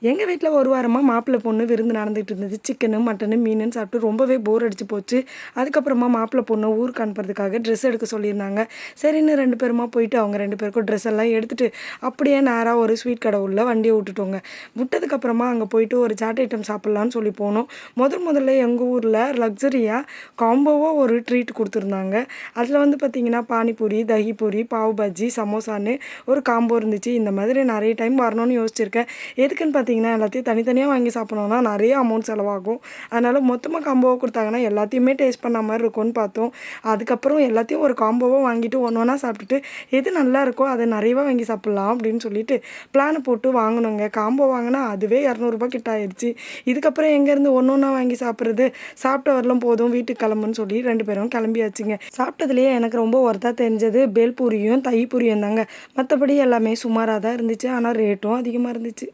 எங்கள் வீட்டில் ஒரு வாரமாக மாப்பிள்ளை பொண்ணு விருந்து நடந்துகிட்டு இருந்தது. சிக்கனு மட்டனு மீனுன்னு சாப்பிட்டு ரொம்பவே போர் அடிச்சு போச்சு. அதுக்கப்புறமா மாப்பிள்ளை பொண்ணு ஊருக்கு அனுப்புறதுக்காக ட்ரெஸ் எடுக்க சொல்லியிருந்தாங்க. சரின்னு 2 பேருமா போயிட்டு அவங்க 2 பேருக்கும் ட்ரெஸ் எல்லாம் எடுத்துகிட்டு அப்படியே நேராக ஒரு ஸ்வீட் கடை உள்ள வண்டியை விட்டுட்டோங்க. விட்டதுக்கப்புறமா அங்கே போயிட்டு ஒரு சாட் ஐட்டம் சாப்பிட்லான்னு சொல்லி போனோம். முதல்ல எங்கள் ஊரில் லக்ஸரியாக காம்போவாக ஒரு ட்ரீட் கொடுத்துருந்தாங்க. அதில் வந்து பார்த்திங்கன்னா பானிபூரி, தஹிபூரி, பாவ் பஜ்ஜி, சமோசான்னு ஒரு காம்போ இருந்துச்சு. இந்த மாதிரி நிறைய டைம் வரணும்னு யோசிச்சிருக்கேன். எதுக்குன்னு பார்த்தீங்கன்னா, எல்லாத்தையும் தனித்தனியாக வாங்கி சாப்பிட்ணுன்னா நிறைய அமௌண்ட் செலவாகும். அதனால் மொத்தமாக காம்போவாக கொடுத்தாங்கன்னா எல்லாத்தையுமே டேஸ்ட் பண்ண மாதிரி இருக்கும்னு பார்த்தோம். அதுக்கப்புறம் எல்லாத்தையும் ஒரு காம்போவாக வாங்கிட்டு ஒன்று ஒன்றா சாப்பிட்டுட்டு எது நல்லா இருக்கோ அதை நிறையவா வாங்கி சாப்பிட்லாம் அப்படின்னு சொல்லிட்டு பிளானை போட்டு வாங்கினோங்க. காம்போ வாங்கினா அதுவே இரநூறுபா கிட்ட ஆயிடுச்சு. இதுக்கப்புறம் எங்கேருந்து ஒன்று ஒன்றா வாங்கி சாப்பிட்றது, சாப்பிட்ட வரலும் போதும் வீட்டுக்கு கிளம்புன்னு சொல்லி 2 பேரும் கிளம்பியாச்சுங்க. சாப்பிட்டதுலேயே எனக்கு ரொம்ப ஒர்த்தாக தெரிஞ்சது பேல்பூரியும் தயிபூரியும் தாங்க. மற்றபடி எல்லாமே சுமாராக தான் இருந்துச்சு. ஆனால் ரேட்டும் அதிகமாக இருந்துச்சு.